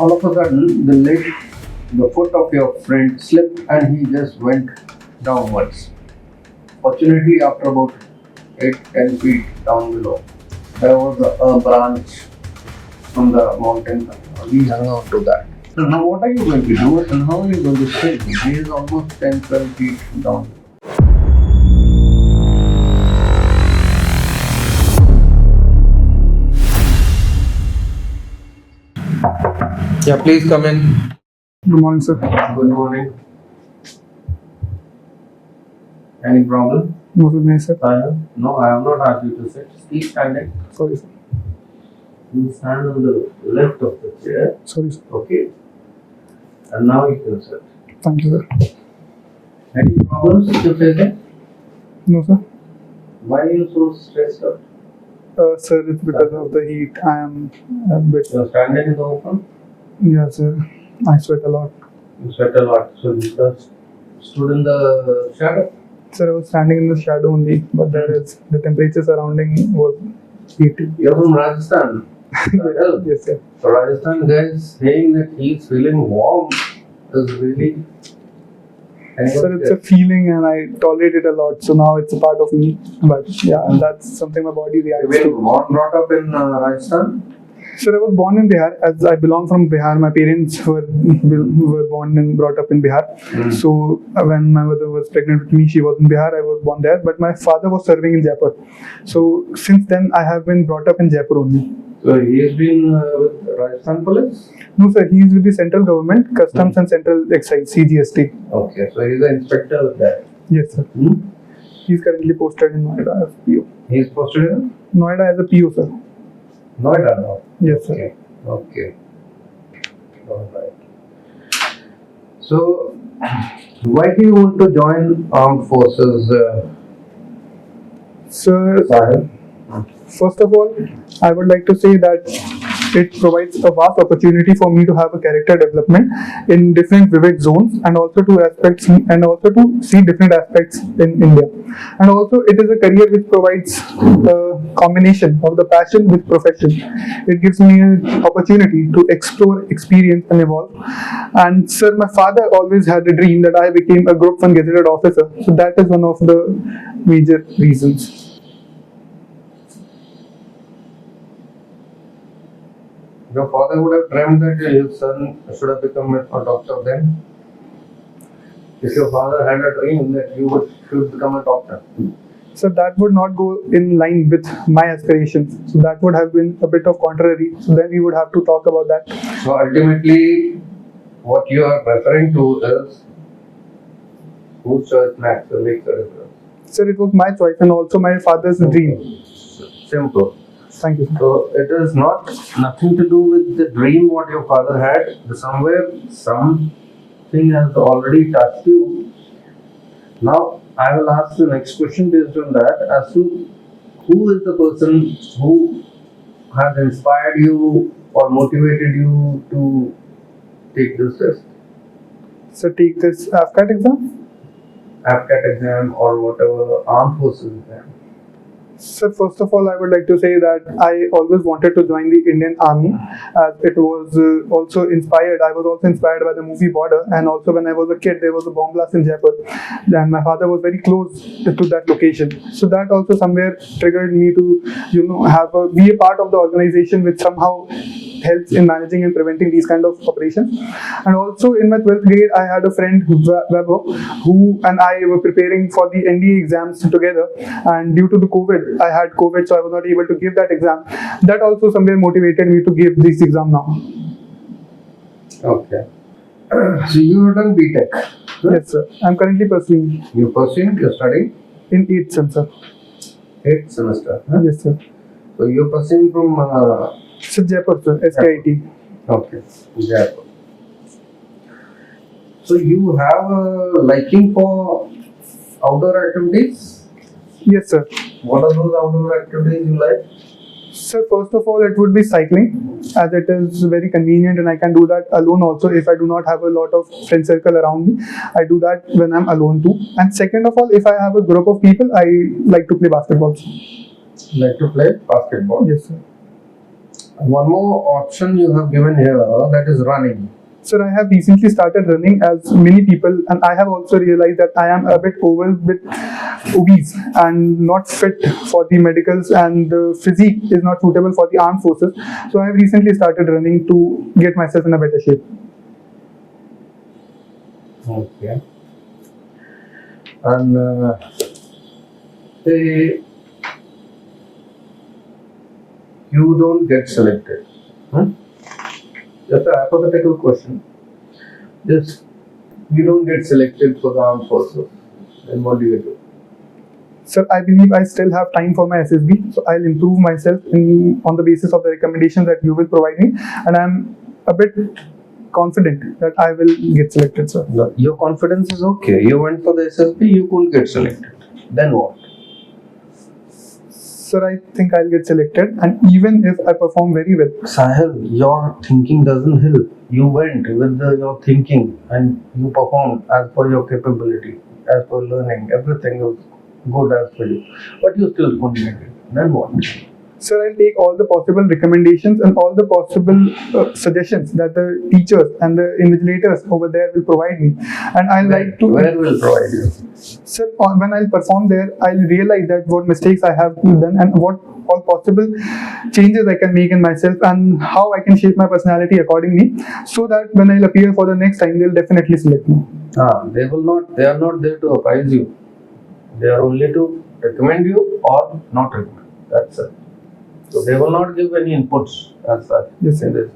All of a sudden, the foot of your friend slipped and he just went downwards. Fortunately, after about 8-10 feet down below, there was a branch from the mountain. We hung on to that. So now what are you going to do and how are you going to save? He is almost 10-12 feet down. Yeah, please come in. Good morning, sir. Good morning. Any problem? No, sir. No, I have not asked you to sit. Keep standing. Sorry, sir. You stand on the left of the chair. Sorry, sir. Okay. And now you can sit. Thank you, sir. Any problems you're facing? No, sir. Why are you so stressed out? Sir, it's because of the heat. I am a bit. You're standing in the open? Yeah, sir. I sweat a lot. You sweat a lot. So you just stood in the shadow? Sir, I was standing in the shadow only, but the temperature surrounding was heaty. You're from Rajasthan? Yes, sir. So Rajasthan guys saying that he's feeling warm is really... Sir, it's a feeling and I tolerate it a lot, so now it's a part of me. But yeah, and that's something my body reacts You to. were born brought up in Rajasthan? Sir, I was born in Bihar. As I belong from Bihar, my parents were born and brought up in Bihar. So when my mother was pregnant with me, she was in Bihar. I was born there. But my father was serving in Jaipur. So since then, I have been brought up in Jaipur only. So he's been with Rajasthan Police? No, sir. He is with the central government, Customs and Central Excise (CGST). Okay, so he's an inspector with that. Yes, sir. He's currently posted in Noida as PO. He's posted in Noida as a PO, sir. Noida now? Yes, sir. Okay. Okay. Alright. So, why do you want to join armed forces, Sir, Sahil? first of all, I would like to say that it provides a vast opportunity for me to have a character development in different vivid zones and also to see different aspects in India. And also it is a career which provides a combination of the passion with profession. It gives me an opportunity to explore, experience and evolve. And sir, my father always had a dream that I became a Group 1 gazetted officer. So that is one of the major reasons. Your father would have dreamed that his son should have become a doctor then? If your father had a dream that you should become a doctor? So that would not go in line with my aspirations. So that would have been a bit of contrary. So then we would have to talk about that. So ultimately, what you are referring to is whose choice makes the difference? Sir, it was my choice and also my father's dream. Simple. Thank you, sir. So it is nothing to do with the dream what your father had. Somewhere something has already touched you. Now I will ask the next question based on that as to who is the person who has inspired you or motivated you to take this test? So take this AFCAT exam? AFCAT exam or whatever armed forces exam. Sir, first of all, I would like to say that I always wanted to join the Indian Army. It was also inspired. I was also inspired by the movie Border, and also when I was a kid, there was a bomb blast in Jaipur, and my father was very close to that location. So that also somewhere triggered me to, be a part of the organization, which somehow helps in managing and preventing these kind of operations. And also in my 12th grade, I had a friend, Weber, who and I were preparing for the NDA exams together. And due to the COVID, I had COVID, so I was not able to give that exam. That also somewhere motivated me to give this exam now. Okay. So you have done BTech? Huh? Yes, sir. I'm currently pursuing. You're pursuing? You're studying? In 8th semester. 8th semester? Huh? Yes, sir. So you're pursuing from... Sir, Jaipur, sir. SKIT. Okay. Jaipur. So you have a liking for outdoor activities? Yes, sir. What are those outdoor activities you like? Sir, first of all, it would be cycling, as it is very convenient and I can do that alone also if I do not have a lot of friend circle around me. I do that when I'm alone too. And second of all, if I have a group of people, I like to play basketball. Like to play basketball? Yes, sir. One more option you have given here, that is running. Sir, I have recently started running as many people, and I have also realized that I am a bit obese and not fit for the medicals, and the physique is not suitable for the armed forces. So I have recently started running to get myself in a better shape. Okay. And say you don't get selected. Just a hypothetical question. Just you don't get selected for the armed forces. Then what do you do? Sir, I believe I still have time for my SSB, so I'll improve myself on the basis of the recommendations that you will provide me, and I'm a bit confident that I will get selected, sir. No, your confidence is okay. You went for the SSB, you couldn't get selected. Then what? Sir, I think I'll get selected, and even if I perform very well. Sahil, your thinking doesn't help. You went with your thinking and you performed as per your capability, as per learning. Everything was good as per you. But you still couldn't get it. Then what? Sir, I'll take all the possible recommendations and all the possible suggestions that the teachers and the invigilators over there will provide me. And I'll like to. Where will provide you? Sir, when I'll perform there, I'll realize that what mistakes I have done and what all possible changes I can make in myself and how I can shape my personality accordingly, so that when I'll appear for the next time, they'll definitely select me. They will not. They are not there to advise you. They are only to recommend you or not recommend. That's it. So they will not give any inputs as such. Yes, sir.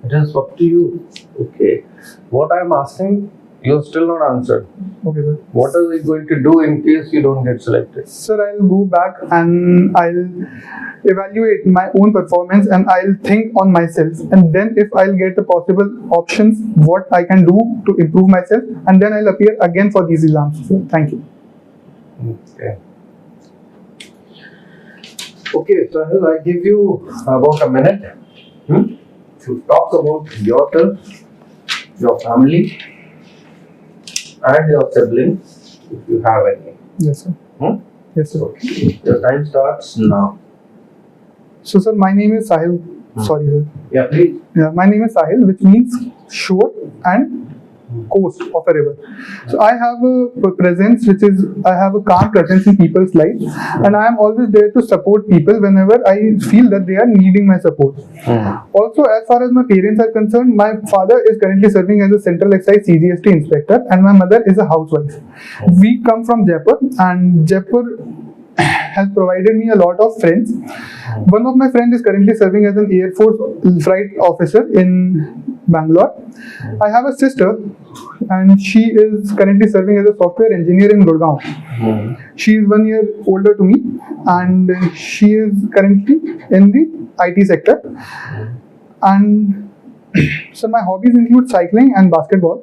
It is up to you. Okay. What I am asking, you have still not answered. Okay, sir. What are we going to do in case you don't get selected? Sir, I'll go back and I'll evaluate my own performance and I'll think on myself, and then if I'll get the possible options, what I can do to improve myself, and then I'll appear again for these exams. So, thank you. Okay. Okay, Sahil, I give you about a minute to talk about yourself, your family, and your siblings, if you have any. Yes, sir. Yes, sir. Okay. Your time starts now. So, sir, my name is Sahil. Sorry, sir. Yeah, please. Yeah, my name is Sahil, which means shore and coast of a river. So I have a presence I have a calm presence in people's lives, and I am always there to support people whenever I feel that they are needing my support. Also, as far as my parents are concerned, my father is currently serving as a Central Excise CGST inspector, and my mother is a housewife. We come from Jaipur, and Jaipur has provided me a lot of friends. One of my friends is currently serving as an Air Force flight officer in Bangalore. I have a sister, and she is currently serving as a software engineer in Gurgaon. She is 1 year older to me, and she is currently in the IT sector. And so my hobbies include cycling and basketball,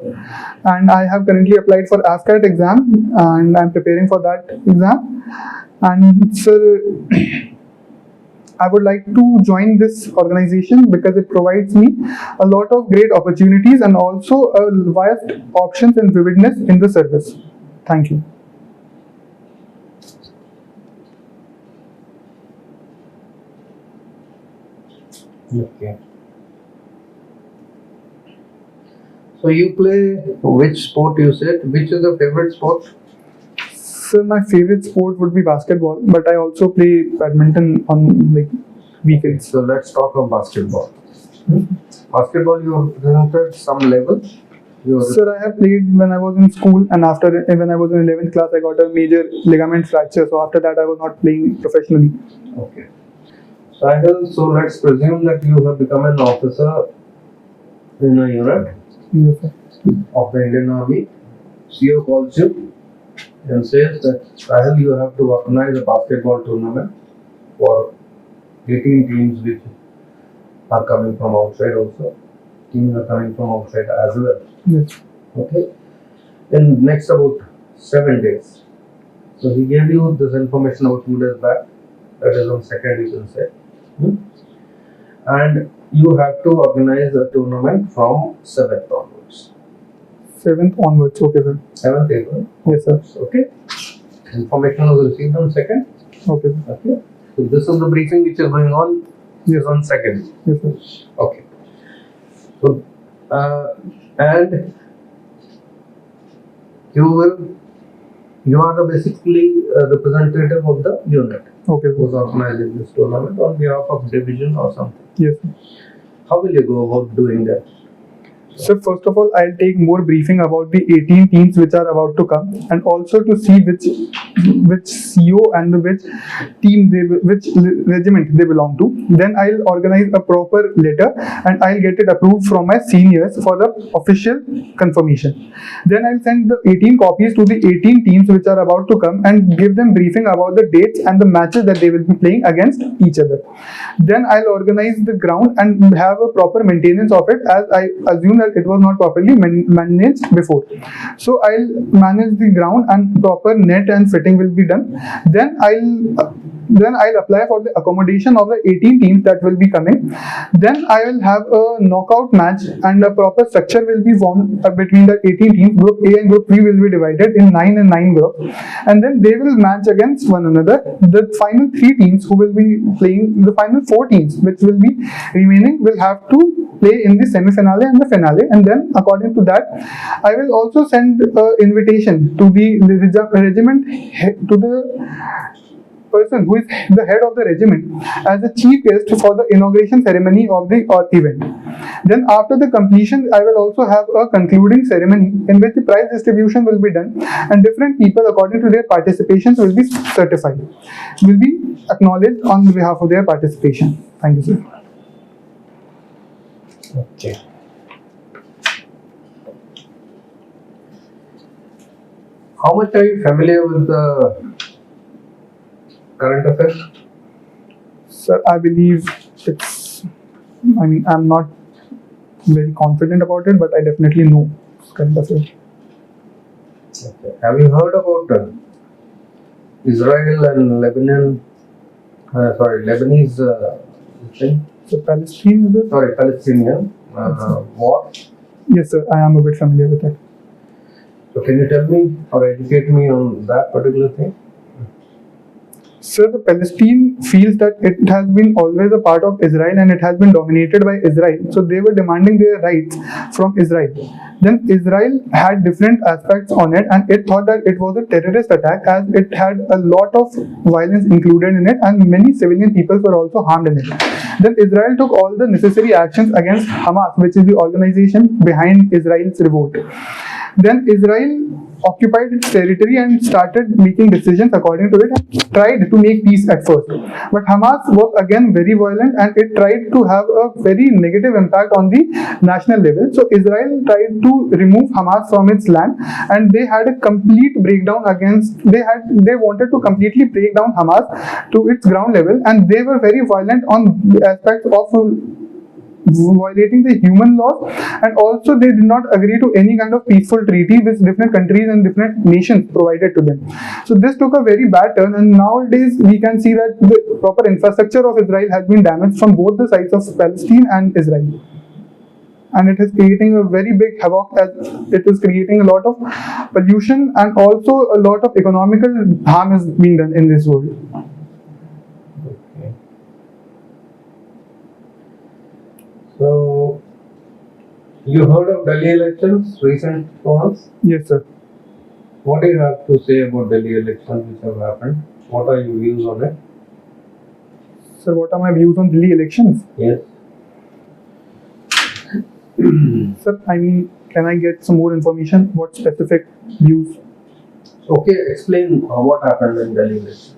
and I have currently applied for AFCAT exam, and I'm preparing for that exam. And sir, I would like to join this organization because it provides me a lot of great opportunities and also a vast options and vividness in the service. Thank you. Okay. So you play which sport you said? Which is your favorite sport? So my favorite sport would be basketball, but I also play badminton on weekends. So let's talk of basketball. Basketball, you have represented some level? Sir, I have played when I was in school, and when I was in 11th class, I got a major ligament fracture. So after that, I was not playing professionally. Okay. Sahil, so let's presume that you have become an officer in a unit of the Indian Army. CEO calls you and says that Sahil, you have to organize a basketball tournament for 18 teams which are coming from outside also. Teams are coming from outside as well. Yes. Okay. In next about 7 days. So he gave you this information about 2 days back. That is on 2nd, you can say. And you have to organize a tournament from 7th onwards. 7th onwards, okay, sir. 7th April. Yes, sir. Okay. Information was received on 2nd. Okay, sir. Okay. So this is the briefing which is going on Yes. On 2nd. Yes, sir. Okay. So, and you are the basically representative of the unit Okay. who's organizing this tournament on behalf of division or something. Yes. How will you go about doing that? So first of all, I'll take more briefing about the 18 teams which are about to come, and also to see which CO and which team which regiment they belong to. Then I'll organize a proper letter and I'll get it approved from my seniors for the official confirmation. Then I'll send the 18 copies to the 18 teams which are about to come and give them briefing about the dates and the matches that they will be playing against each other. Then I'll organize the ground and have a proper maintenance of it, as I assume that it was not properly managed before. So I'll manage the ground and proper net and fitting will be done. Then I'll apply for the accommodation of the 18 teams that will be coming. Then I will have a knockout match and a proper structure will be formed between the 18 teams. Group A and Group B will be divided in 9 and 9 groups, and then they will match against one another. The final 3 teams who will be playing, the final 4 teams which will be remaining, will have to play in the semi-finale and the finale, and then according to that, I will also send an invitation to the regiment, to the person who is the head of the regiment, as a chief guest for the inauguration ceremony of the event. Then after the completion, I will also have a concluding ceremony in which the prize distribution will be done, and different people according to their participations will be certified, will be acknowledged on behalf of their participation. Thank you, sir. Okay. How much are you familiar with the current affairs? Sir, I believe I'm not very confident about it, but I definitely know current affairs. Okay. Have you heard about Israel and Lebanon? Lebanese thing? So Palestine, is it? Sorry, Palestinian war. Yes, sir, I am a bit familiar with it. So can you tell me or educate me on that particular thing? Sir, the Palestine feels that it has been always a part of Israel and it has been dominated by Israel. So they were demanding their rights from Israel. Then Israel had different aspects on it, and it thought that it was a terrorist attack, as it had a lot of violence included in it and many civilian people were also harmed in it. Then Israel took all the necessary actions against Hamas, which is the organization behind Israel's revolt. Then Israel occupied its territory and started making decisions according to it and tried to make peace at first. But Hamas was again very violent and it tried to have a very negative impact on the national level. So Israel tried to remove Hamas from its land, and they had a complete breakdown they wanted to completely break down Hamas to its ground level, and they were very violent on the aspect of violating the human laws, and also they did not agree to any kind of peaceful treaty which different countries and different nations provided to them. So this took a very bad turn, and nowadays we can see that the proper infrastructure of Israel has been damaged from both the sides of Palestine and Israel, and it is creating a very big havoc, as it is creating a lot of pollution and also a lot of economical harm is being done in this world. So, you heard of Delhi elections, recent ones? Yes, sir. What do you have to say about Delhi elections which have happened? What are your views on it? Sir, what are my views on Delhi elections? Yes. Sir, can I get some more information? What specific views? Okay, explain what happened in Delhi elections.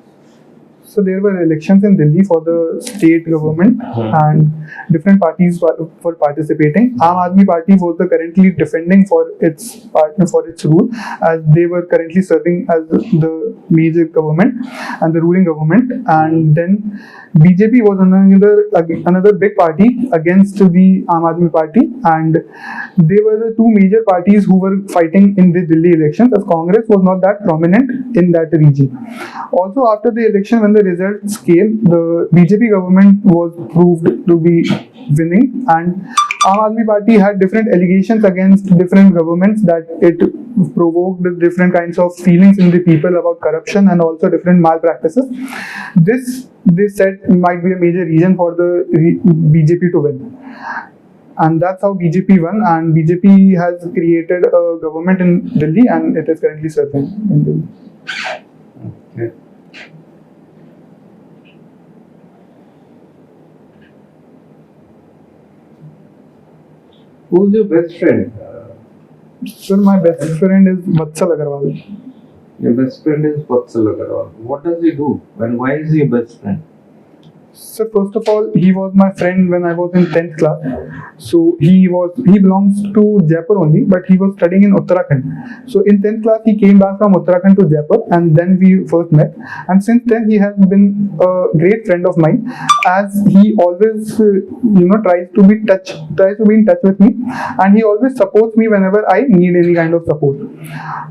So there were elections in Delhi for the state government, and different parties were participating. Aam Aadmi Party was currently defending for its rule, as they were currently serving as the major government and the ruling government. And then BJP was another big party against the Aam Aadmi Party, and they were the two major parties who were fighting in the Delhi elections, as Congress was not that prominent in that region. Also, after the election, when the results came, the BJP government was proved to be winning, and Aam Aadmi Party had different allegations against different governments that it provoked different kinds of feelings in the people about corruption and also different malpractices. This they said might be a major reason for the BJP to win. And that's how BJP won, and BJP has created a government in Delhi and it is currently serving in Delhi. Okay. Who's your best friend? Sir, my best friend is Vatsal Agarwal. Your best friend is Vatsal Agarwal. What does he do? And why is he your best friend? Sir, first of all, he was my friend when I was in 10th class. So he belongs to Jaipur only, but he was studying in Uttarakhand. So in 10th class, he came back from Uttarakhand to Jaipur, and then we first met. And since then, he has been a great friend of mine, as he always, tries to be in touch with me, and he always supports me whenever I need any kind of support.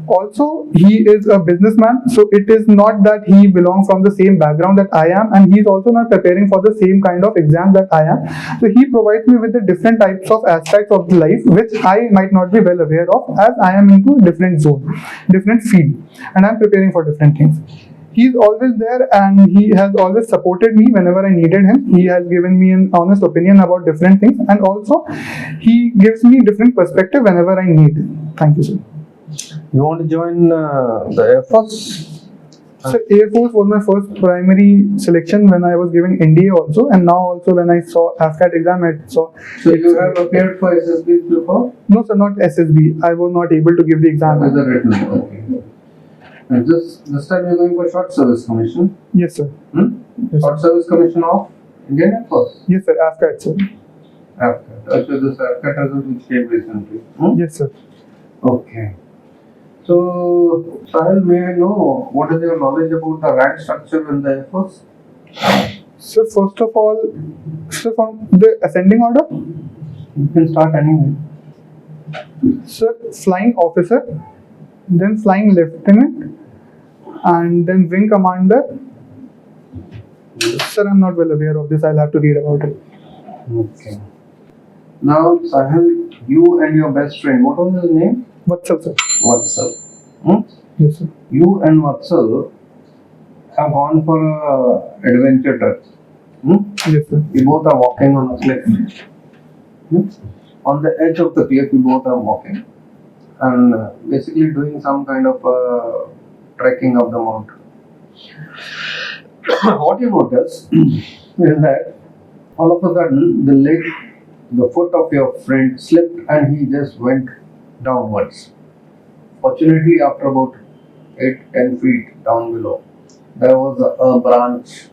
Also, he is a businessman, so it is not that he belongs from the same background that I am, and he is also not preparing for the same kind of exam that I am. So he provides me with the different types of aspects of the life which I might not be well aware of, as I am into a different zone, different field, and I'm preparing for different things. He's always there and he has always supported me whenever I needed him. He has given me an honest opinion about different things, and also he gives me different perspective whenever I need. Thank you, sir. You want to join the Air Force? So Air Force was my first primary selection when I was giving NDA also, and now also when I saw AFCAT exam, I saw. So you have appeared for SSB before? No, sir, not SSB. I was not able to give the exam. With the written. Okay. And this time you're going for Short Service Commission? Yes, sir. Yes, Short Service Commission of Indian Air Force? Yes, sir. AFCAT, sir. AFCAT. So this AFCAT result which came recently? Yes, sir. Okay. So, Sahil, may I know what is your knowledge about the rank structure in the Air Force? So first of all, sir, from the ascending order, You can start anyway. sir, flying officer, then flying lieutenant, and then wing commander. Sir, I'm not well aware of this. I'll have to read about it. Okay. Now, Sahil, you and your best friend, what was his name? Vatsal, sir. Vatsal. Yes, sir. You and Vatsal have gone for a adventure trip. Yes, sir. You both are walking on a cliff. On the edge of the cliff, you both are walking and basically doing some kind of trekking up the mountain. What you notice is that all of a sudden the foot of your friend slipped and he just went downwards. Fortunately, after about 8-10 feet down below, there was a branch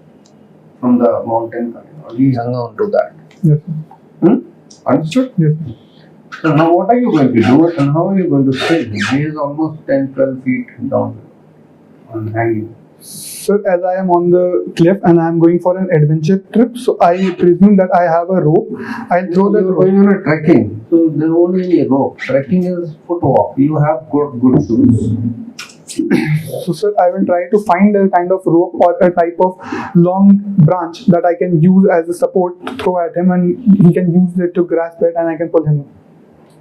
from the mountain coming out. He hung on to that. Yes, sir. Understood? Yes. So now what are you going to do and how are you going to save him? He is almost 10-12 feet down and hanging. Sir, as I am on the cliff and I am going for an adventure trip, so I presume that I have a rope. I'll throw that You're rope. going on a trekking, so there won't be any rope. Trekking is footwalk. You have good shoes. So, sir, I will try to find a kind of rope or a type of long branch that I can use as a support to throw at him, and he can use it to grasp it, and I can pull him up.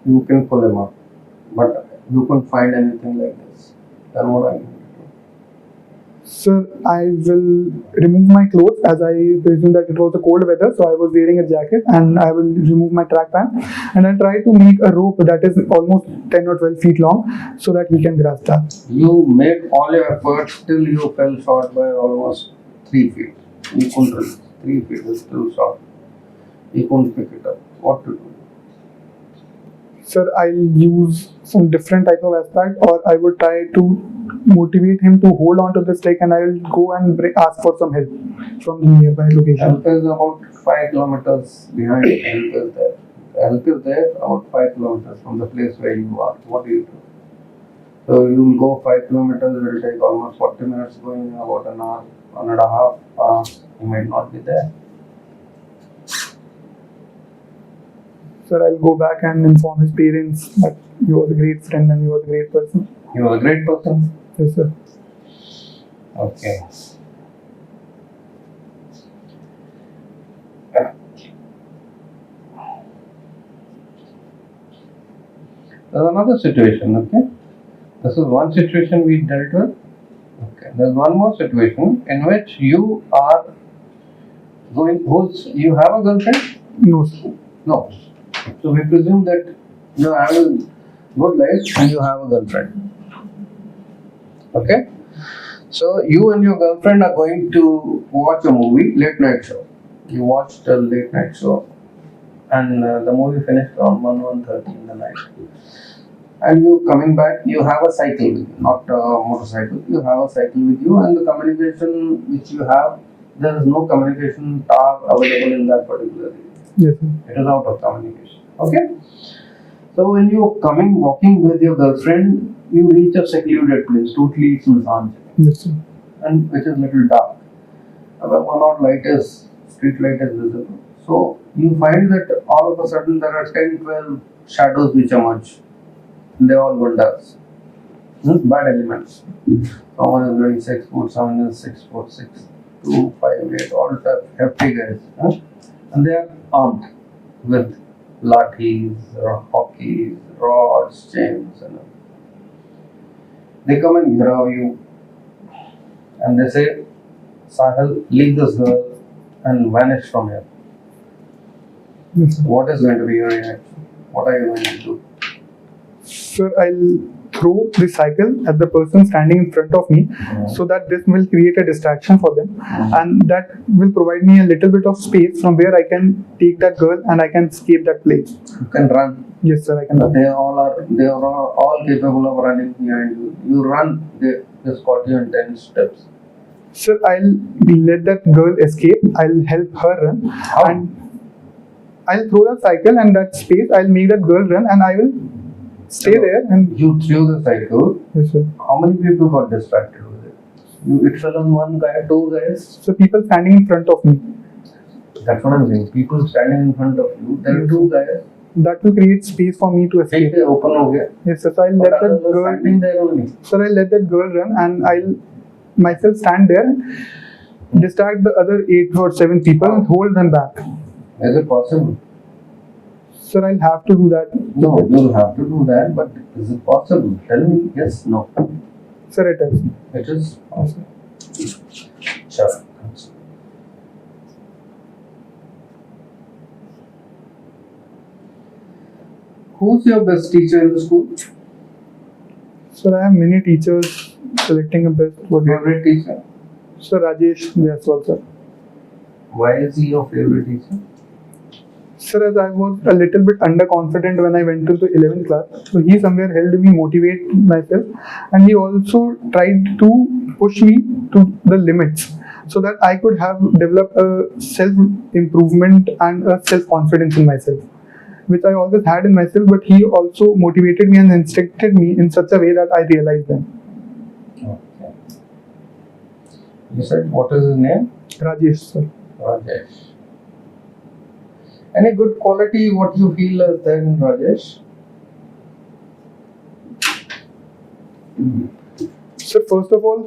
You can pull him up, but you couldn't find anything like this. Then what are you going to do? Sir, I will remove my clothes, as I presume that it was a cold weather, so I was wearing a jacket, and I will remove my track pants, and I'll try to make a rope that is almost 10 or 12 feet long so that he can grasp that. You made all your efforts till you fell short by almost 3 feet. You couldn't reach. 3 feet is still short. You couldn't pick it up. What to do? Sir, I'll use some different type of aspect, or I would try to motivate him to hold on to the stick, and I will go and ask for some help from the nearby location. Help is about 5 kilometers behind. Help is there. Help is there about 5 kilometers from the place where you are. What do you do? So you will go 5 kilometers. It will take almost 40 minutes going, about an hour, 1.5 hours. You might not be there. Sir, I'll go back and inform his parents that he was a great friend and he was a great person. You are a great person. Yes, sir. Okay. There's another situation, okay? This is one situation we dealt with. Okay. There's one more situation in which you are you have a girlfriend? No, sir. No. So we presume that you have a good life and you have a girlfriend. Okay? So you and your girlfriend are going to watch a movie, late night show. You watched a late night show and the movie finished around 1:30 in the night. And you coming back, you have a cycle with you, not a motorcycle. You have a cycle with you, and the communication which you have, there is no communication tower available in that particular area. Yes, sir. It is out of communication. Okay? So when you're walking with your girlfriend, you reach a secluded place, totally sunsaan, Yes, sir. and which is little dark. Street light is visible. So you find that all of a sudden there are 10, 12 shadows which emerge. They all gundas. Bad elements. Someone is wearing 6 foot, someone is 6'6", 2, 5, 8, all tough, hefty guys. And they are armed with lathis, hockeys, rods, chains, and all. They come and grab you and they say, Sahil, leave this girl and vanish from here. Yes, sir. What is going to be your reaction? What are you going to do? Sir, I'll throw the cycle at the person standing in front of me so that this will create a distraction for them and that will provide me a little bit of space from where I can take that girl and I can escape that place. You can run. Yes, sir, I can. They are all capable of running behind you. You run, they escort you in 10 steps. Sir, I'll let that girl escape. I'll help her run and I'll throw that cycle and that space. I'll make that girl run and I will stay there. And you threw the cycle. yes, sir. How many people got distracted with it? It fell on one guy, 2 guys. So people standing in front of me. That's what I'm saying. People standing in front of you. There are 2 guys. That will create space for me to escape. They open over. Yes, sir. So I'll let that girl. Standing there only. Sir, I'll let that girl run and I'll myself stand there, distract the other 8 or 7 people and hold them back. Is it possible? Sir, I'll have to do that. No, you'll have to do that, but is it possible? Tell me yes, no. Sir, it is. It is possible. Sure. Who's your best teacher in the school? Sir, I have many teachers. Selecting a best would be. Favorite teacher? Sir, Rajesh, yes, sir. Why is he your favorite teacher? Sir, as I was a little bit underconfident when I went to the 11th class, so he somewhere helped me motivate myself and he also tried to push me to the limits so that I could have developed a self-improvement and a self-confidence in myself, which I always had in myself, but he also motivated me and instructed me in such a way that I realized them. Okay. You said what is his name? Rajesh, sir. Rajesh. Any good quality what you feel is there in Rajesh? Sir, first of all,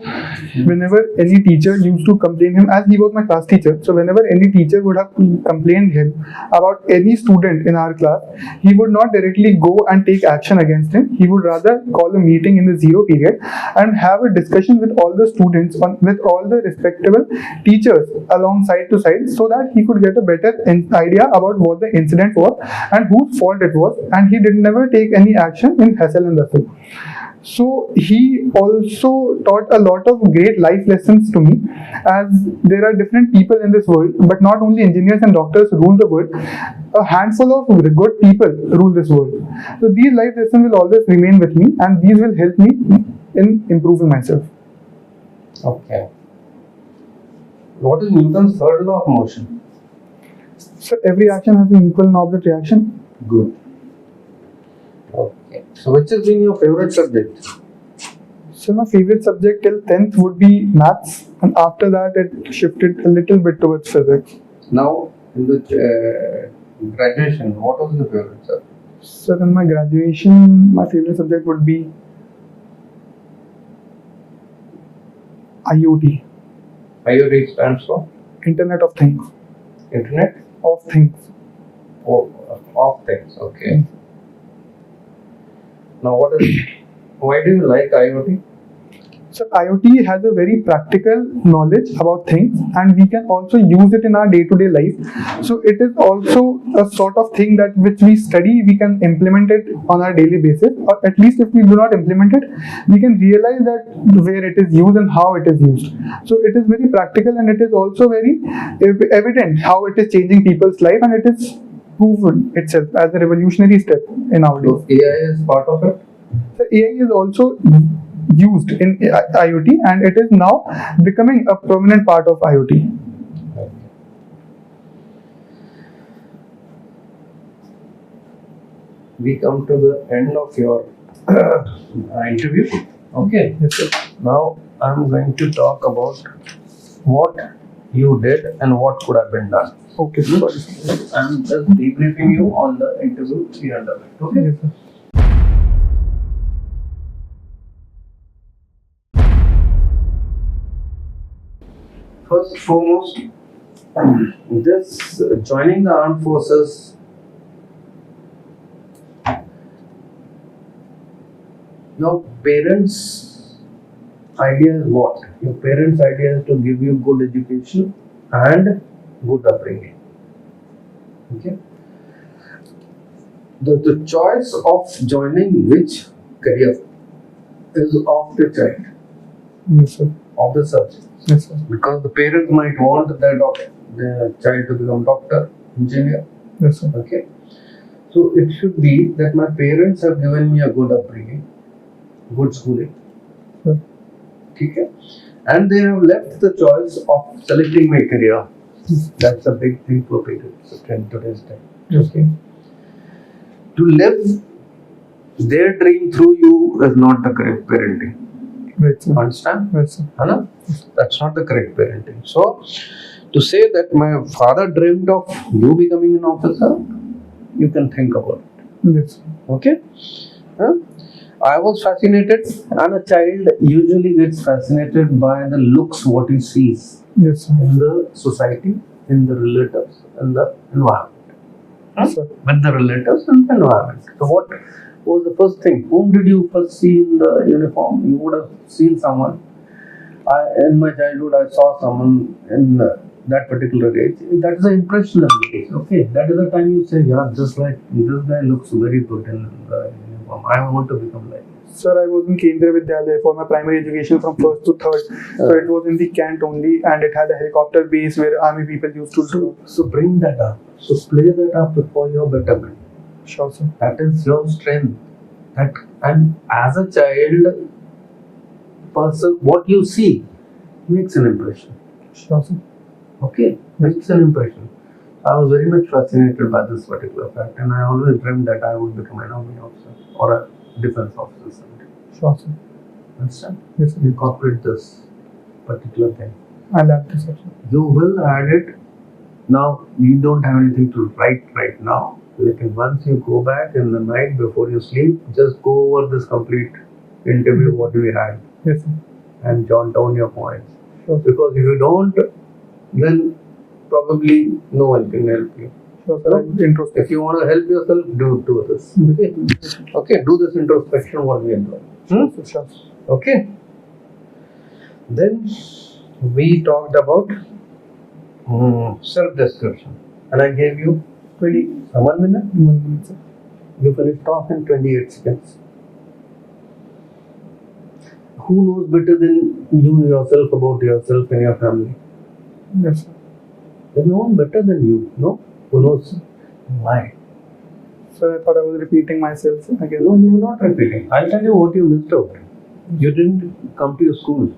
whenever any teacher used to complain him, as he was my class teacher, so whenever any teacher would have complained him about any student in our class, he would not directly go and take action against him. He would rather call a meeting in the 0 period and have a discussion with all the students, with all the respectable teachers along side to side, so that he could get a better idea about what the incident was and whose fault it was, and he did never take any action in hassle and bustle. So he also taught a lot of great life lessons to me, as there are different people in this world, but not only engineers and doctors rule the world, a handful of good people rule this world. So these life lessons will always remain with me and these will help me in improving myself. Okay. What is Newton's third law of motion? So every action has an equal and opposite reaction. Good. Okay. So which has been your favorite subject? So my favorite subject till 10th would be maths, and after that it shifted a little bit towards physics. Now in the graduation, what was your favorite subject? So in my graduation, my favorite subject would be IoT. IoT stands for Internet of Things. Internet Of Things. of things. Okay. Now, why do you like IoT? So IoT has a very practical knowledge about things, and we can also use it in our day-to-day life. So it is also a sort of thing that which we study, we can implement it on our daily basis, or at least if we do not implement it, we can realize that where it is used and how it is used. So it is very practical, and it is also very evident how it is changing people's life, and it is proven itself as a revolutionary step in our So days. AI is part of it. So AI is also used in IoT, and it is now becoming a prominent part of IoT. We come to the end of your interview. Okay. Yes, sir. Now I'm going to talk about what you did and what could have been done. Okay, sorry. I'm just debriefing you on the interview here and there. Okay. Yes, sir. First foremost, this joining the armed forces your parents' idea is what? Your parents' idea is to give you good education and good upbringing. Okay. The choice of joining which career is of the child, Yes, sir. of the subject. Yes, sir. Because the parents might want the child to become doctor, engineer. Yes, sir. Okay. So it should be that my parents have given me a good upbringing, good schooling. Sure. Okay. And they have left the choice of selecting my career. That's a big thing for parents in today's time. Okay. To live their dream through you is not the correct parenting. Right, sir. Understand? Right, sir. Anna? That's not the correct parenting. So, to say that my father dreamed of you becoming an officer, you can think about it. Yes, sir. Okay? Huh? I was fascinated, and a child usually gets fascinated by the looks what he sees Yes, sir. in the society, in the relatives, in the environment. Yes, sir. With the relatives and the environment. So, what was the first thing? Whom did you first see in the uniform? You would have seen someone. In my childhood, I saw someone in that particular age. That is an impressionable age. Okay, that is the time you say, yeah, just like this guy looks very good in the uniform. I want to become like this. Sir, I was in Kendra Vidyalaya for my primary education from 1st to 3rd. So it was in the Kent only, and it had a helicopter base where army people used to do. So bring that up. So play that up for your betterment. Sure, sir. That is your strength. And as a child person, what you see makes an impression. Sure, sir. Okay, makes an impression. I was very much fascinated by this particular fact, and I always dreamed that I would become an army officer or a defense officer someday. Sure, sir. Understand? Yes, sir. Incorporate this particular thing. I like this, sir. You will add it. Now, you don't have anything to write right now. Like once you go back in the night before you sleep, just go over this complete interview what we had Yes, sir. and jot down your points. Sure, sir. Because if you don't, then probably no one can help you. Sure, sir. I'm introspective. If you want to help yourself, do this. Okay. Okay. Do this introspection what we are doing. Sure. Okay. Then we talked about self-description, and I gave you 1 minute. 1 minute, sir. You finished off in 28 seconds. Who knows better than you yourself about yourself and your family? Yes, sir. There's no one better than you, no? Who knows why? So I thought I was repeating myself again. No, you were not repeating. I'll tell you what you missed out. You didn't come to your school.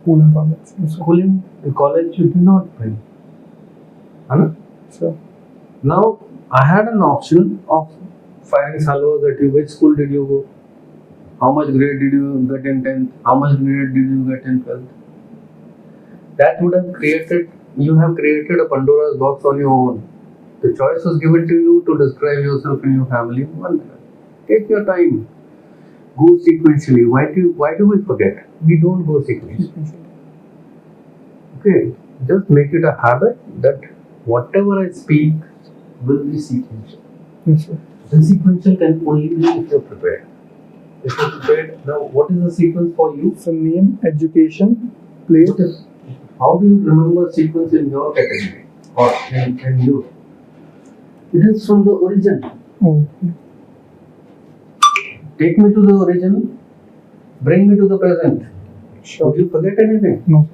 School and college. Yes, sir. Schooling, in college, you did not bring. Anna? Sure. Now, I had an option of firing salvos at you. Which school did you go? How much grade did you get in 10th? How much grade did you get in 12th? That would have you have created a Pandora's box on your own. The choice was given to you to describe yourself and your family in 1 minute. Take your time. Go sequentially. Why do we forget? We don't go sequentially. Okay, just make it a habit that whatever I speak will be sequential. Yes, sir. The sequential can only be if you're prepared. If you're prepared, now what is the sequence for you? So name, education, place. How do you remember sequence in your category or in you? It is from the origin. Okay. Take me to the origin, bring me to the present. Sure. Would you forget anything? No.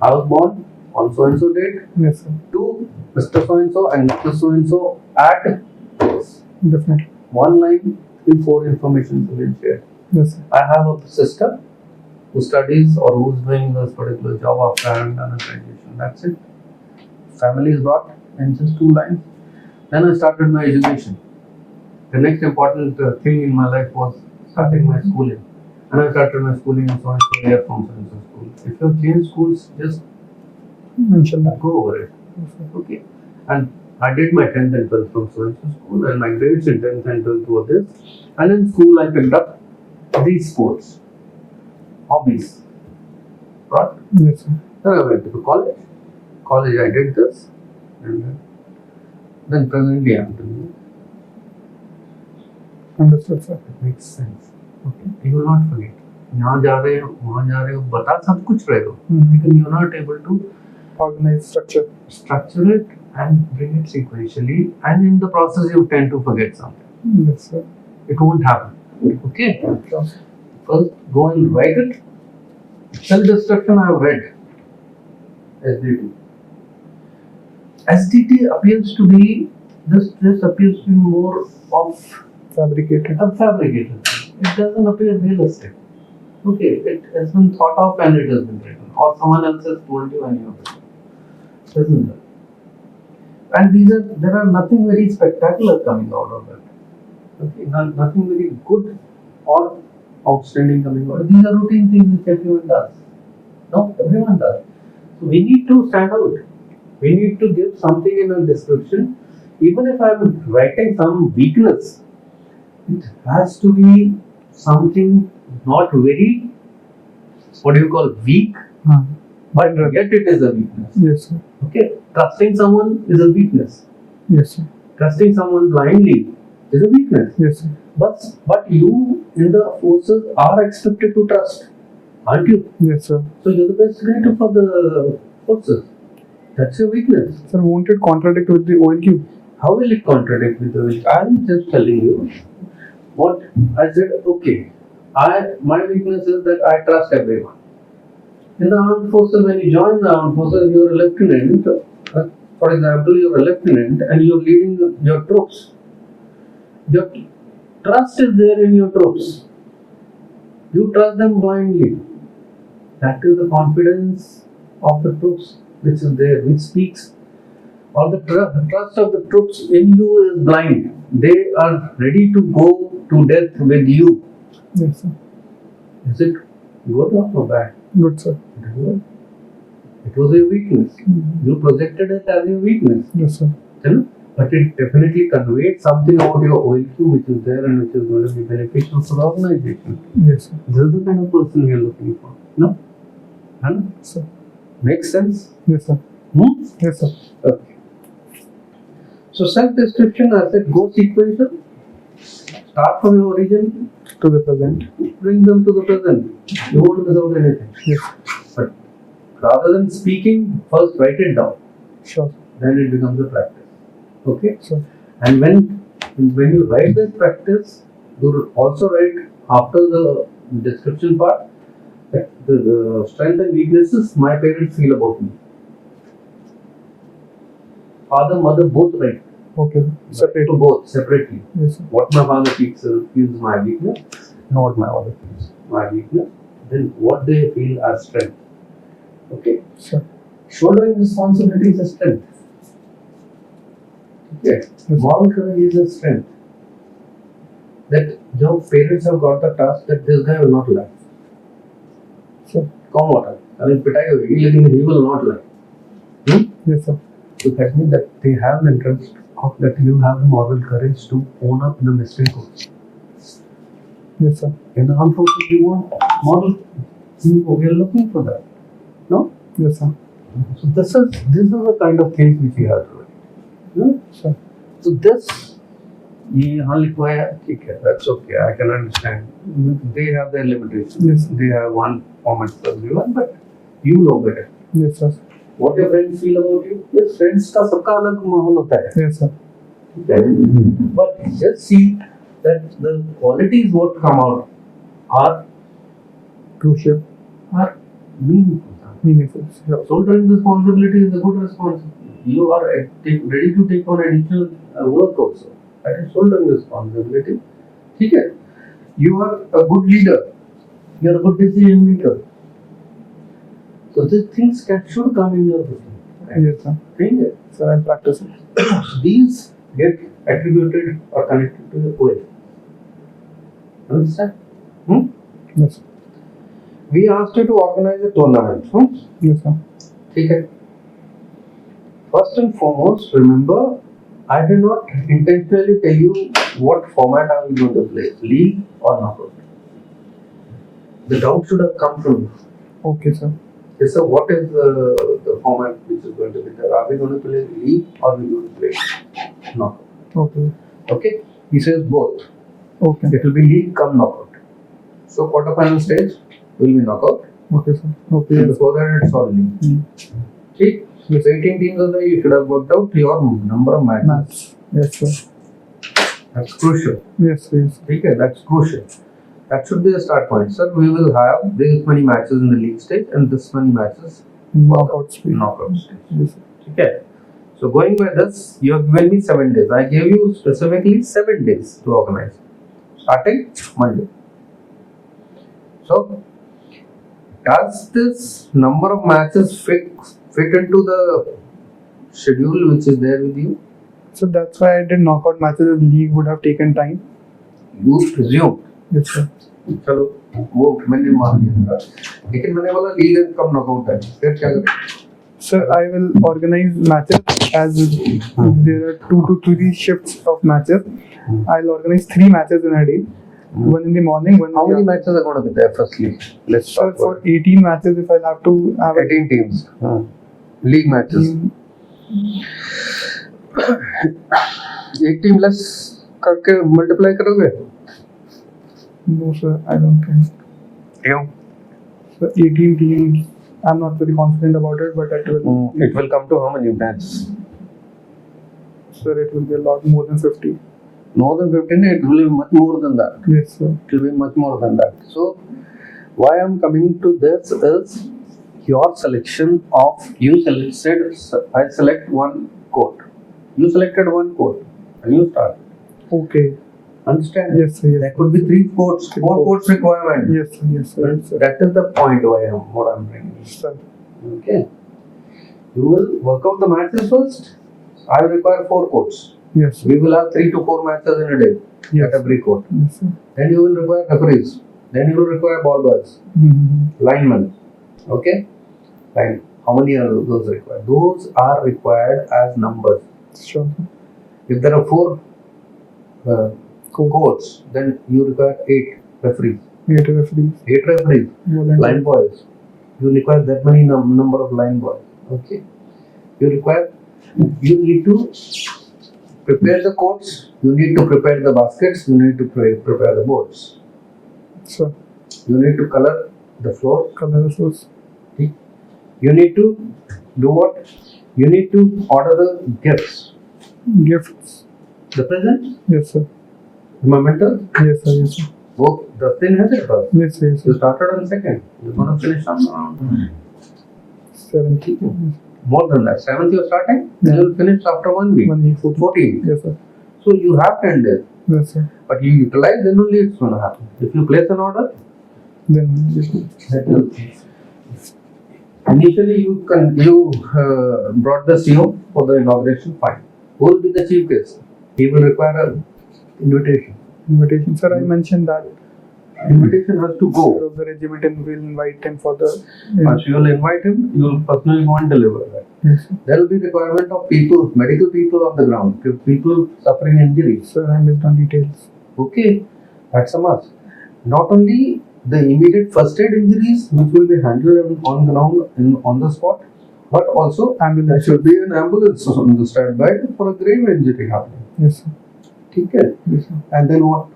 I was born on so and so date Yes, sir. to Mr. So and Mr. So and so at this. Definitely. One line with 4 information to be shared. Yes, sir. I have a sister who studies or who's doing this particular job after having done a graduation. That's it. Family is brought in just 2 lines. Then I started my education. The next important thing in my life was starting my schooling. And I started my schooling in so and so year from so and so school. If you change schools, just Mention that. go over it. Yes, sir. Okay. And I did my 10th and 12th from so and so school, and my grades in 10th and 12th were this. And in school, I picked up these sports, hobbies. Right? Yes, sir. Then I went to college. College, I did this. And then presently, I'm doing it. Understood, sir. It makes sense. Okay. You will not forget. यहाँ जा रहे हो, वहाँ जा रहे हो, बता सब कुछ रहे हो. Because you are not able to Organize structure. structure it and bring it sequentially, and in the process you tend to forget something. Yes, sir. It won't happen. Okay? Sure. First, go and write it. Self-destruction I have read. SDT. SDT appears to be, this appears to be more of Fabricated. a fabricated. It doesn't appear realistic. Okay, it has been thought of and it has been written. Or someone else has told you and you have written. Isn't it? And there are nothing very spectacular coming out of it. Okay, nothing very good or outstanding coming out. These are routine things which everyone does. No, everyone does. So we need to stand out. We need to give something in a description. Even if I'm writing some weakness, it has to be something not very, what do you call, weak, but yet it is a weakness. Yes, sir. Okay, trusting someone is a weakness. Yes, sir. Trusting someone blindly is a weakness. Yes, sir. But you in the forces are expected to trust, aren't you? Yes, sir. So you're the best guide for the forces. That's your weakness. Sir, won't it contradict with the OIQ? How will it contradict with the weakness? I'm just telling you what I said. Okay, my weakness is that I trust everyone. In the armed forces, when you join the armed forces, you're a lieutenant. For example, you're a lieutenant and you're leading your troops. Your trust is there in your troops. You trust them blindly. That is the confidence of the troops which is there, which speaks. Or the trust of the troops in you is blind. They are ready to go to death with you. Yes, sir. Is it good or bad? Good, sir. It was a weakness. You projected it as a weakness. Yes, sir. But it definitely conveyed something about your OIQ which is there and which is going to be beneficial for the organization. Yes, sir. This is the kind of person we are looking for. No? Huh? Sir. Makes sense? Yes, sir. Yes, sir. Okay. So self-description, I said, go sequential. Start from your origin To the present. bring them to the present. You won't miss out anything. Yes. But rather than speaking, first write it down. Sure. Then it becomes a practice. Okay? Sure. And when you write this practice, you also write after the description part that the strength and weaknesses my parents feel about me. Father, mother both write. Okay. Separate. To both separately. Yes, sir. What my father feels my weakness, and what my mother feels my weakness. Then what they feel as strength. Okay. Sure. Shouldering responsibility is a strength. Okay. Moral courage is a strength. That your parents have got the task that this guy will not lie. Sure. Come water. I mean, पिटाई होगी लेकिन he will not lie. Yes, sir. So that means that they have the interest of that you have the moral courage to own up the mistake. Yes, sir. In the armed forces, we want moral. We are looking for that. No? Yes, sir. So this is the kind of things which we have to do. Sure. So this ये हाँ लिखवाया ठीक है, that's okay, I can understand. They have their limitations. Yes. They have one format for everyone, but you know better. Yes, sir. What your friends feel about you? Yes, friends का सबका अलग माहौल होता है. Yes, sir. But just see that the qualities what come out are Crucial. meaningful. Meaningful. Yeah. Shouldering responsibility is a good responsibility. You are ready to take on additional work also. That is shouldering responsibility. ठीक है? You are a good leader. You are a good decision maker. So these things should come in your system. Yes, sir. ठीक है? Sir, I'm practicing. These get attributed or connected to the OIR. Understand? Yes, sir. We asked you to organize a tournament. Yes, sir. ठीक है? First and foremost, remember, I did not intentionally tell you what format are we going to play, league or knockout. The doubt should have come from you. Okay, sir. Yes, sir, what is the format which is going to be there? Are we going to play league or are we going to play knockout? Okay. Okay? He says both. Okay. It will be league come knockout. So quarterfinal stage will be knockout. Okay, sir. Okay. And Yes. before that it's all league. See? With 18 teams are there, you should have worked out your number of matches. Match. Yes, sir. That's crucial. Yes, sir. Yes. Okay, that's crucial. That should be the start point. Sir, we will have this many matches in the league stage and this many matches Knockout speed. knockout stage. Yes, sir. Okay. So going by this, you have given me 7 days. I gave you specifically 7 days to organize. Starting Monday. So, does this number of matches fit into the schedule which is there with you? So that's why I did knockout matches. The league would have taken time. You presume. Yes, sir. चलो वो मैंने मान लिया, लेकिन मैंने बोला league and come knockout है, फिर क्या करें? Sir, I will organize matches as there are 2 to 3 shifts of matches. I'll organize 3 matches in a day. One in the morning, one How in the many matches are going to be there? Firstly, let's Sir, talk for about 18 matches, if I'll have to have 18 teams. League matches. एक team less करके multiply करोगे? No, sir, I don't think. क्यों? So 18 teams, I'm not very confident about it, but it will. It will come to how many matches? Sir, it will be a lot more than 50. More than 15? It will be much more than that. Yes, sir. It will be much more than that. So, why I'm coming to this is your selection of I select one court. You selected one court and you start. Okay. Understand? Yes, sir. Yes. There could be 3 courts, 4 courts requirement. Yes, sir. Yes, sir. Yes, sir. That is the point what I'm bringing. Sir. Okay. You will work out the matches first. I require 4 courts. Yes, sir. We will have 3 to 4 matches in a day Yes. at every court. Yes, sir. Then you will require referees. Then you will require ball boys, linemen. Okay? Line. How many are those required? Those are required as numbers. Sure. If there are 4 courts, then you require 8 referees. 8 referees. 8 referees. Volunteer. Line boys. You require that many number of line boys. Okay? You need to prepare the courts, you need to prepare the baskets, you need to prepare the boards. Sir. You need to color the floor. Color the floors. You need to do what? You need to order the gifts. Gifts. The presents, Yes, sir. the mementos. Yes, sir. Yes, sir. वो 10 दिन है तेरे पास. Yes, sir. Yes, You sir. started on 2nd. You're going to finish on around 17. more than that. 7th you're starting. Yeah. You'll finish after 1 week. 1 week. 14. Yes, sir. So you have 10 days. Yes, sir. But you utilize, then only it's going to happen. If you place an order, Then, yes, sir. that will. Initially, you brought the CEO for the inauguration. Fine. Who will be the chief guest? He will require an invitation. Invitation. Sir, I mentioned that. Invitation has to go. Of the regiment and we'll invite him for the. Once you will invite him, you will personally go and deliver that. Yes, sir. There will be requirement of people, medical people on the ground, people suffering injuries. Sir, I missed on details. Okay, that's a must. Not only the immediate first aid injuries, which will be handled on ground on the spot, but also Ambulance. there should be an ambulance on the standby for a grave injury happening. Yes, sir. ठीक है? Yes, sir. And then what?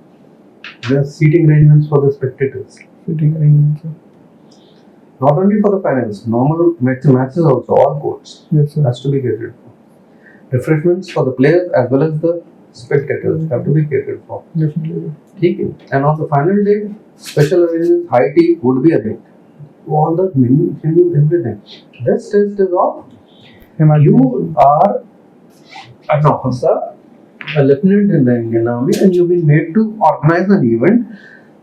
There's seating arrangements for the spectators. Sitting arrangements, sir. Not only for the finals, normal matches also, all courts. Yes, sir. Has to be catered for. Refreshments for the players as well as the spectators have to be catered for. Definitely. ठीक है? And on the final day, special arrangements, high tea would be arranged. All the menu, everything. This test is of Imagine. you are an officer, a lieutenant in the Indian Army, and you've been made to organize an event.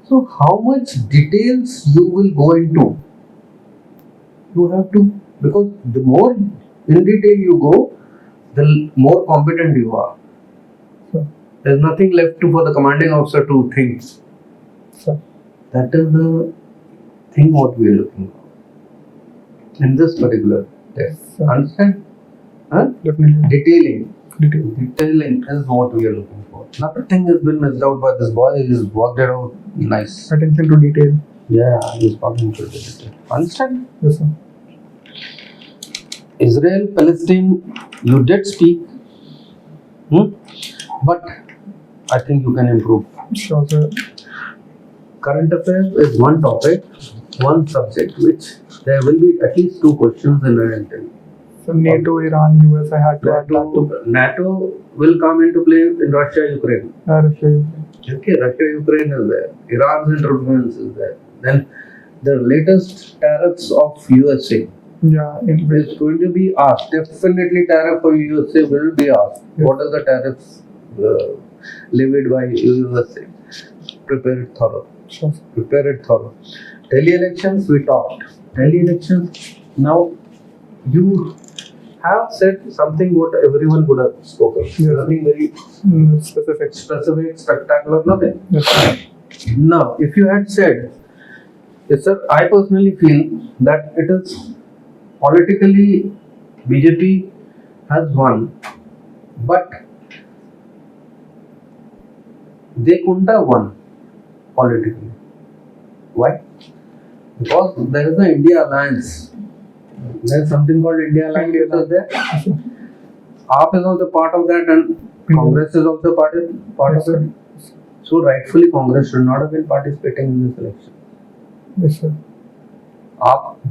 So how much details you will go into? You have to, because the more in detail you go, the more competent you are. Sir. There's nothing left for the commanding officer to think. Sir. That is the thing what we are looking for in this particular test. Sir. Understand? Huh? Definitely. Detailing. Detail. Detailing is what we are looking for. Nothing has been missed out by this boy. He's worked it out nice. Attention to detail. Yeah, he's talking to the detail. Understand? Yes, sir. Israel, Palestine, you did speak. But I think you can improve. Sure, sir. Current affairs is one topic, one subject, which there will be at least 2 questions in an interview. So NATO, Iran, US, I had to add that too. NATO will come into play in Russia, Ukraine. Russia, Okay, Russia, Ukraine is there. Iran's interference is there. Then the latest tariffs of USA yeah, in is going to be asked. Definitely, tariff for USA will be asked. Yes. What are the tariffs levied by USA? Prepare it thorough. sure. Prepare it thorough. Delhi elections, we talked. Delhi elections, now you have said something what everyone would have spoken. Yes. Nothing very Specific. spectacular, nothing. Yes, sir. Now, if you had said, yes, sir, I personally feel that it is politically BJP has won, but they couldn't have won politically. Why? Because there is the India Alliance. There is something called India Alliance which is there. Yes, sir. AAP is also part of that and Congress is also part of Yes, sir. it. So rightfully Congress should not have been participating in this election. Yes, sir. आप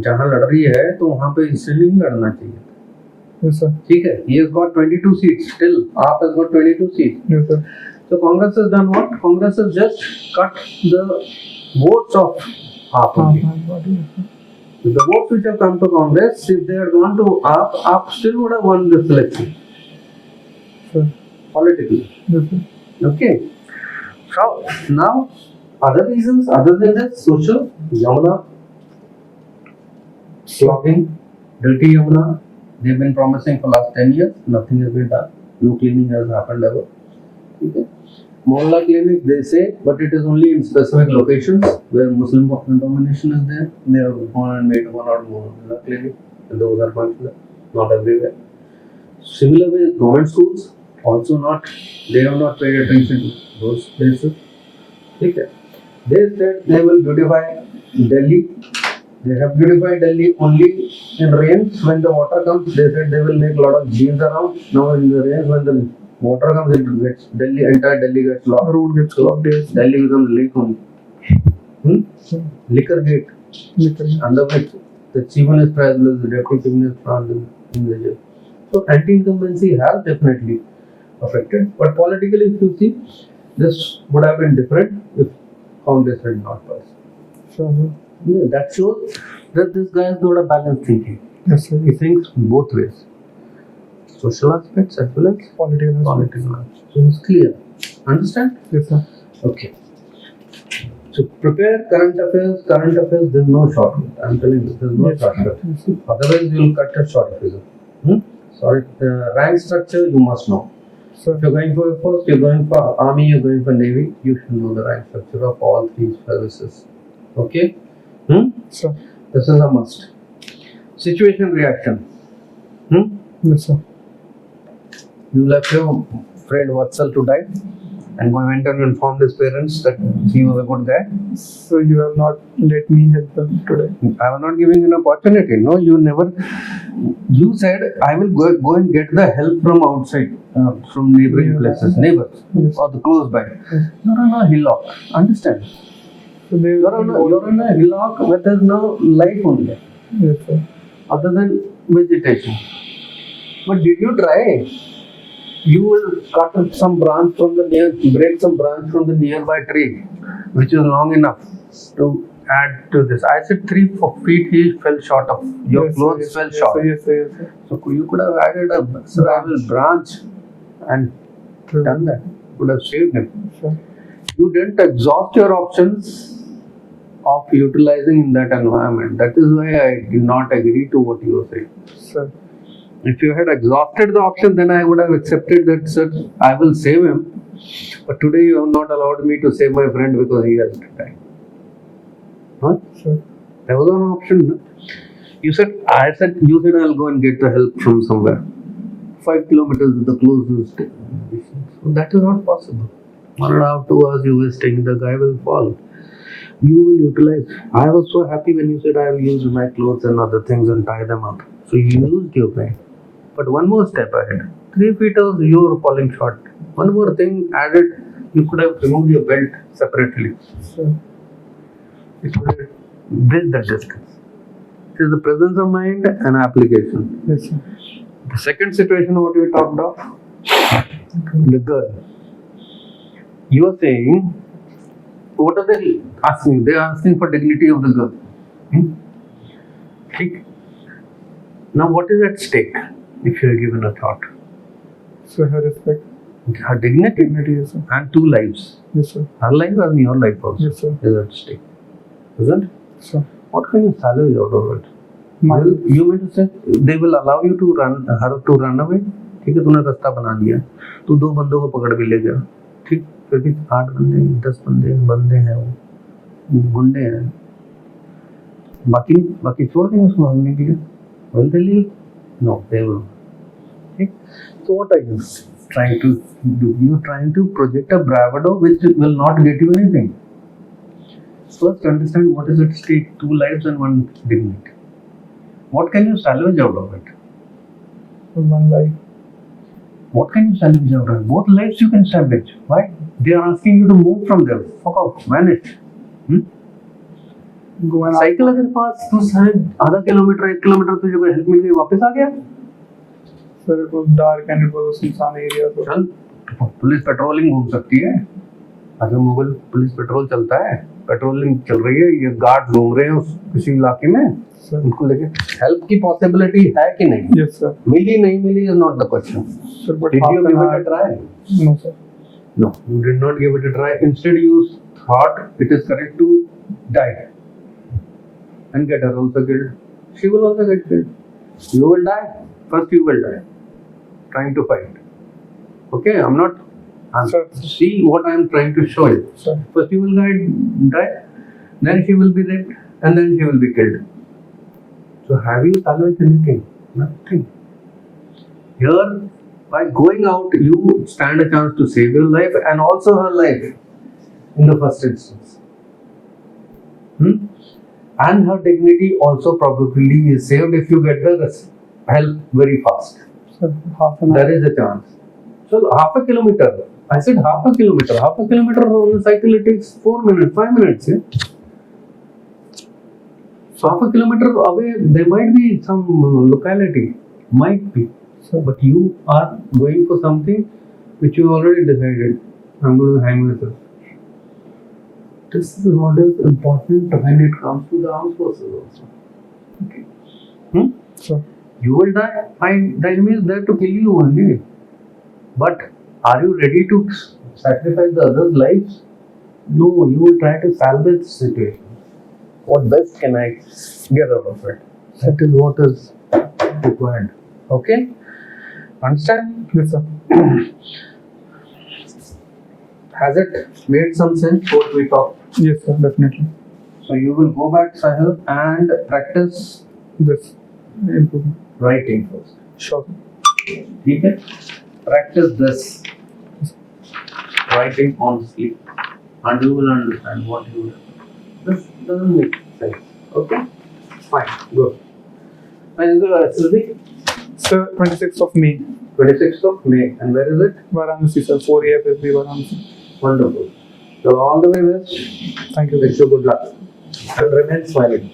जहाँ लड़ रही है तो वहाँ पे इससे नहीं लड़ना चाहिए. Yes, sir. ठीक है. He has got 22 seats. Still, AAP has got 22 seats. Yes, sir. So Congress has done what? Congress has just cut the votes of AAP only. The votes which have come to Congress, if they had gone to AAP still would have won this election. Sir. Politically. Yes, sir. Okay. So now, other reasons other than that, social, Yamuna, slogging, dirty Yamuna, they've been promising for last 10 years, nothing has been done. No cleaning has happened ever. Okay. Mohalla clinic, they say, but it is only in specific locations where Muslim domination is there. They have gone and made one or more Mohalla clinic, and those are functional, not everywhere. Similar way, government schools, also not, they have not paid attention to those places. Okay. They said they will beautify Delhi. They have beautified Delhi only in rains. When the water comes, they said they will make a lot of jeans around. Now in the rains, when the water comes, it gets Delhi, entire Delhi gets locked. Road gets clogged. Yes. Delhi becomes lake only. Liquor gate. Literally. Under which the chief minister as well as the deputy chief minister are in the jail. So anti-incumbency has definitely affected. But politically, if you see, this would have been different if Congress had not passed. Sure, sir. Yeah, that shows that this guy has got a balanced thinking. Yes, sir. He thinks both ways. Social aspects as well as Political. political aspects. So it's clear. Understand? Yes, sir. Okay. So prepare current affairs. Current affairs, there's no shortcut. I'm telling you, there's no Yes. shortcut. Yes, sir. Otherwise, you'll cut a short figure. Sorry, rank structure you must know. Sir. If you're going for Air Force, you're going for Army, you're going for Navy, you should know the rank structure of all 3 services. Okay? Sir. This is a must. Situation reaction. Yes, sir. You left your friend Vatsal to die and went and informed his parents that he was a good guy. So you have not let me help them today. I was not giving you an opportunity. No, you never You said I will go and get the help from outside, from neighboring places, neighbors, Yes. or the close by. Yes. You're on a hillock. Understand? So they You're on a hillock where there's no life only, Yes, sir. other than vegetation. But did you try? You will cut some branch from break some branch from the nearby tree, which is long enough to add to this. I said 3-4 feet he fell short of. Your Yes, sir, clothes yes, fell yes, short. sir, yes, sir, yes, sir. So you could have added a survival branch and True. done that. Could have saved him. Sure. You didn't exhaust your options of utilizing in that environment. That is why I did not agree to what you were saying. Sir. If you had exhausted the option, then I would have accepted that, sir, I will save him. But today you have not allowed me to save my friend because he has to die. Huh? Sure. There was an option. No? You said I'll go and get the help from somewhere. 5 kilometers is the closest distance. So that is not possible. 1.5, 2 hours you wasting, the guy will fall. You will utilize. I was so happy when you said I will use my clothes and other things and tie them up. So you used your brain. But one more step ahead. 3 feet you were falling short. One more thing added, you could have removed your belt separately. Sure. It would have bridged that distance. It is the presence of mind and application. Yes, sir. The second situation what we talked of, the girl. You are saying, what are they asking? They are asking for dignity of the girl. Okay. Now what is at stake if you are given a thought? So her respect. Her dignity Dignity, yes, sir. and 2 lives. Yes, sir. Her life and your life also Yes, sir. is at stake. Isn't it? Sir. What can you salvage out of it? My, You mean to say they will allow you to run away? ठीक है, तूने रास्ता बना दिया, तू 2 बंदों को पकड़ भी ले गया, ठीक, फिर भी 8 बंदे 10 बंदे हैं, वो गुंडे हैं, बाकी छोड़ देंगे उसको भागने के लिए? Will they leave? No, they will. Okay? So what are you trying to do? You are trying to project a bravado which will not get you anything. First understand what is at stake, 2 lives and 1 dignity. What can you salvage out of it? one life. What can you salvage out of it? Both lives you can salvage. Why? They are asking you to move from there. Fuck off, vanish. Go and cycle अगर पास तू शायद आधा kilometre 1 kilometre तुझे कोई help मिल गई वापस आ गया. Sir, it was dark and it was a sunsan area. So. चल पुलिस पेट्रोलिंग घूम सकती है. अगर मुगल पुलिस पेट्रोल चलता है, पेट्रोलिंग चल रही है, ये गार्ड घूम रहे हैं उस किसी इलाके में, Sir. उनको लेके हेल्प की पॉसिबिलिटी है कि नहीं? Yes, sir. मिली नहीं मिली is not the question. Sir, but Did half you an give it hour. a try? No, sir. No, you did not give it a try. Instead, you thought it is correct to die and get her also killed. She will also get killed. You will die. First, you will die. Trying to fight. Okay, Sir. See what I am trying to show you. Sir. First, you will die. Then she will be raped, and then she will be killed. So, have you salvaged anything? Nothing. Here, by going out, you stand a chance to save your life and also her life in the first instance. And her dignity also probably is saved if you get the help very fast. Sir, half an hour. There is a chance. So, half a kilometer. I said half a kilometer. Half a kilometer on the cycle, it takes 4 minutes, 5 minutes. Yeah? So, half a kilometer away, there might be some locality. Might be. Sir. But you are going for something which you already decided. I'm going to hang myself. This is what is important when it comes to the armed forces also. Okay. Sir. You will die. Fine. The enemy is there to kill you only. But are you ready to sacrifice the others' lives? No, you will try to salvage the situation. What best can I get out of it? That is what is required. Okay? Understand? Yes, sir. Has it made some sense what we talked? Yes, sir, definitely. So you will go back, Sahil, and practice This improvement. writing first. Sure. Okay? Practice this writing on sleep, and you will understand what you will. This doesn't make sense. Okay? Fine. Good. When is the SSB? Sir, 26th of May. 26th of May. And where is it? Varanasi, sir. 4 AFSB, Varanasi. Wonderful. So all the way best. Thank you. Wish you good luck. And remain smiling.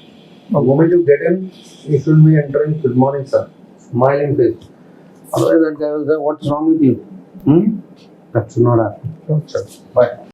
The moment you get in, you should be entering good morning, sir. Smiling face. Otherwise, that guy will say, what's wrong with you? That should not happen. Sure. Bye.